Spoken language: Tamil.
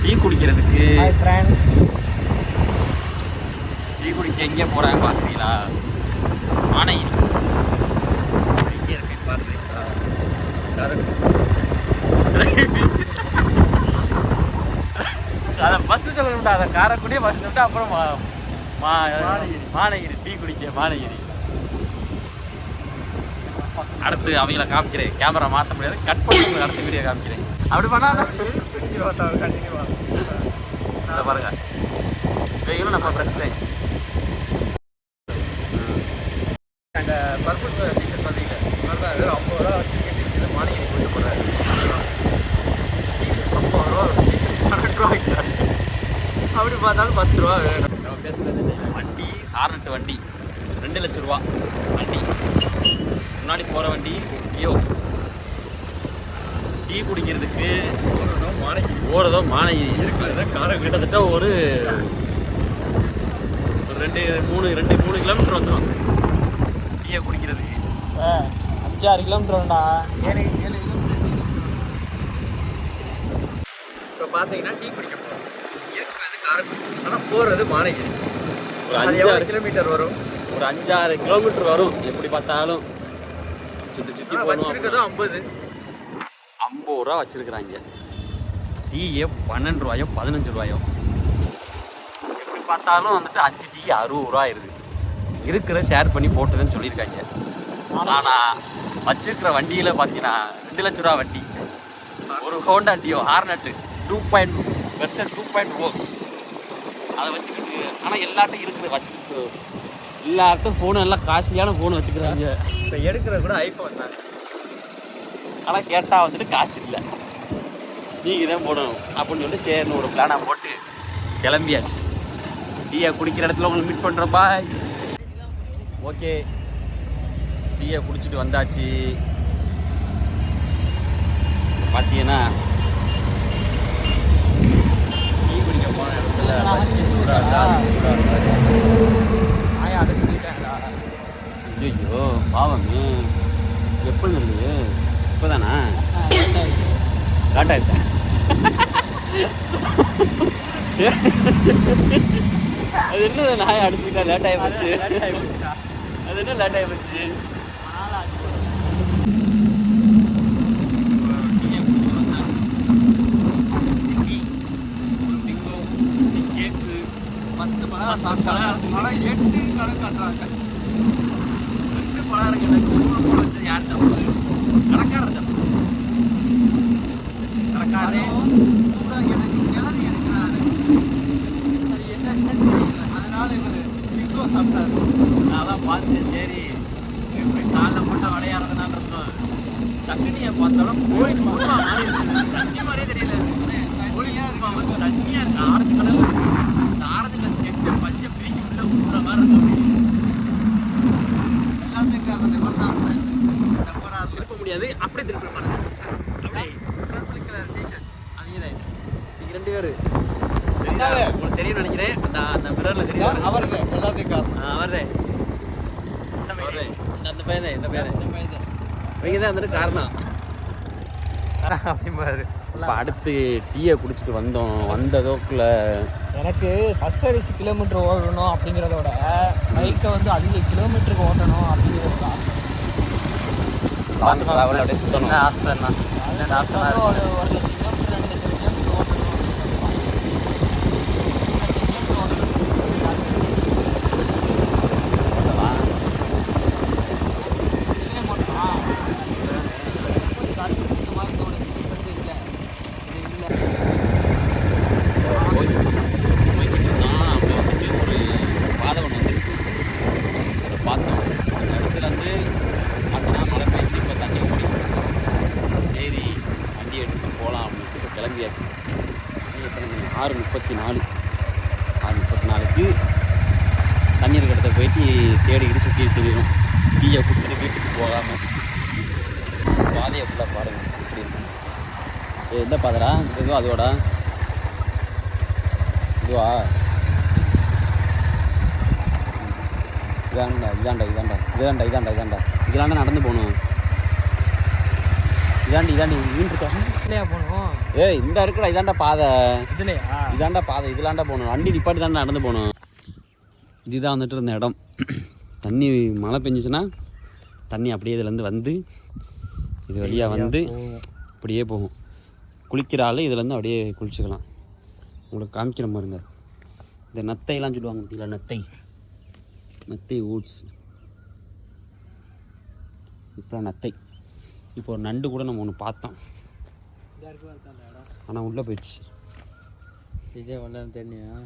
டீ குடிக்கிறதுக்கு ஃப்ரெண்ட்ஸ் டீ குடிக்க எங்கே போகிறாங்க பார்க்குறீங்களா? ஆனைகிரி எங்கே இருக்கு பார்க்குறீங்களா? அதை ஃபஸ்ட்டு சொல்லணும்டா, அதை காரைக்குடியே ஃபஸ்ட்டு சொல்லிட்டு அப்புறம் மானகிரி டீ குடிக்க மானகிரி. அடுத்து அவங்கள காமிக்கிறேன், கேமரா மாற்ற முடியாது, கட் பண்ணி அடுத்த வீடியோ காமிக்கிறேன். அப்படி பண்ணாலும் பாருங்க இவங்களும் நம்ம ஃப்ரெண்ட்ஸு. அங்கே பர்பிள் டீச்சர் பார்த்தீங்களா, அது 50 ரூபா வச்சு கேட்டு மானியனை கொண்டு போகிறாரு. 50 ரூபா 12 ரூபா வைக்கிறாரு. அப்படி பார்த்தாலும் 10 ரூபா வேணும். வண்டி ஹார்னட் வண்டி 2 லட்ச ரூபா வண்டி. முன்னாடி போகிற வண்டி ஐயோ டீ குடிக்கிறதுக்கு ஓரதோ மானகிரி இருக்கிறத காரை கிட்டத்தட்ட ஒரு 2-3 கிலோமீட்டர் வந்துடும் டீயை குடிக்கிறதுக்கு. 5-6 கிலோமீட்டர் வேண்டா, 7 கிலோமீட்டர். இப்போ பார்த்தீங்கன்னா டீ குடிக்க போகிறோம். இருக்கிறது காரைக்குடி, ஆனால் போகிறது மானகிரி. ஒரு 5-6 கிலோமீட்டர் வரும், ஒரு 5-6 கிலோமீட்டர் வரும். எப்படி பார்த்தாலும் சுற்றி போகணும். 50 ரூபா வச்சுருக்குறாங்க. டீயே 12 ரூபாயோ 15 ரூபாயோ. எப்படி பார்த்தாலும் வந்துட்டு 5 டீ 60 ரூபா ஆயிடுது. இருக்கிற ஷேர் பண்ணி போட்டுதுன்னு சொல்லியிருக்காங்க. ஆனால் வச்சிருக்கிற வண்டியில் பார்த்தீங்கன்னா 2 லட்ச ரூபா வண்டி. ஒரு ஹோண்டா டியோ ஹார்னட்டு 2.0 வெர்ஷன் 2.0 அதை வச்சுக்கிட்டு. ஆனால் எல்லார்ட்டும் இருக்கிற வச்சுருக்கு, எல்லார்ட்டும் ஃபோனு எல்லாம் காஸ்ட்லியான ஃபோனு வச்சுக்கிறாங்க. இப்போ எடுக்கிற கூட ஐஃபோன் தான். ஆனால் கேட்டால் வந்துட்டு காசு இல்லை, நீங்கள் தான் போடணும் அப்படின்னு சொல்லிட்டு சரின்னு ஒரு பிளானாக போட்டு கிளம்பியாச்சு. டீயை குடிக்கிற இடத்துல உங்களுக்கு மீட் பண்ணுறோம். பாய். ஓகே, டீயை குடிச்சிட்டு வந்தாச்சு. பார்த்தீங்கன்னா டீ குடிக்க போன இடத்துல அடிச்சுட்டேன்டா. ஐயோ பாவமே, எப்போ இருக்குது? இப்போதானா லேட் ஆயிடுச்சா? அது என்ன நாயை அடிச்சுட்டா லேட் ஆகி போச்சு? அது என்ன லேட் ஆகி போச்சு? கேக்கு 10 பழம் சாப்பிட்டாங்க. பழம் 8 கணக்காட்டுறாங்க. 2 பழம் இருக்கு. 3 பழம் வச்சு யார் தப்பு? கணக்காரர் தப்பு. கணக்காரே எனக்கு கிளறி எடுக்கிறாரு. அது என்னன்னு தெரியல, அதனால இவர் பிங்கோ சாப்பிட்டாரு. நான் தான் பார்த்தேன். சரி எப்படி காலில் போட்டு விளையாடுறதுனால இருக்கும். சக்கனியை பார்த்தாலும் கோழி மாறி இருக்குது. சட்னி மாதிரியே தெரியல, கோழியாக இருப்பாங்க. தண்ணியாக இருக்கு, ஆரஞ்சு கலரில் இருக்கு. இந்த ஆரஞ்சு கலர் ஸ்கெட்சை பஞ்சை பிரிக்கி உள்ள ஊற்றுற மாதிரி இருக்கும். எல்லாத்துக்கும் திருப்ப முடியாது, அப்படியே திருப்ப மாட்டாங்க. நீங்க 2 பேரு உங்களுக்கு தெரியும் நினைக்கிறேன். அந்த மிரர்ல தெரியும். அவர்தே எல்லாத்துக்கும் அவர்தே அந்த பையன் இந்த பையன் இவங்க தான் வந்துட்டு காரணம். இப்போ அடுத்து டீயை குடிச்சிட்டு வந்ததோக்குள்ள எனக்கு ஃபர்ஸ்ட் சர்வீஸ் கிலோமீட்டர் ஓடணும் அப்படிங்கிறதோட பைக்கை வந்து அதிக கிலோமீட்டருக்கு ஓட்டணும் அப்படிங்கிற ஒரு ஆசை. அப்படியே சுற்றணும் ஆசை. ஒரு 1 லட்சம் கிலோமீட்டர் 2 லட்சம் கிலோமீட்டர் ஓட்டணும். கிளம்பியாச்சு. 6:34க்கு தண்ணீர் கடத்த போயிட்டு தேடிக்கிட்டு சுற்றி தெரியும். டீயை குடிச்சிட்டு வீட்டுக்கு போகாமல் பாதையை ஃபுல்லாக பாருங்கள் எப்படி இருக்கு. எந்த பாதைடா இதுவோ அதோட இதுவா இதாண்டா இதெல்லாம் நடந்து போகணும். இதாண்டி மீன் இருக்கா? இல்லையா போகணும்? ஏய் இந்த இருக்குடா, இதாண்டா பாதை. இதுலையா? இதாண்டா பாதை, இதுலாண்டா போகணும். வண்டி நிப்பாட்டி தாண்டா நடந்து போகணும். இதுதான் வந்துட்டு இருந்த இடம். தண்ணி மழை பெஞ்சிச்சுன்னா தண்ணி அப்படியே இதுலேருந்து வந்து இது வழியாக வந்து அப்படியே போகும். குளிக்கிற ஆள் இதுலேருந்து அப்படியே குளிச்சுக்கலாம். உங்களுக்கு காமிக்கிற மாதிரிங்க. இந்த நத்தையெல்லாம் சொல்லுவாங்க பார்த்தீங்களா, நத்தை ஓட்ஸ். இப்போ நத்தை. இப்போ ஒரு நண்டு கூட நம்ம ஒன்று பார்த்தோம், ஆனால் உள்ளே போயிடுச்சு. இதே ஒன்றும் தெரியும்.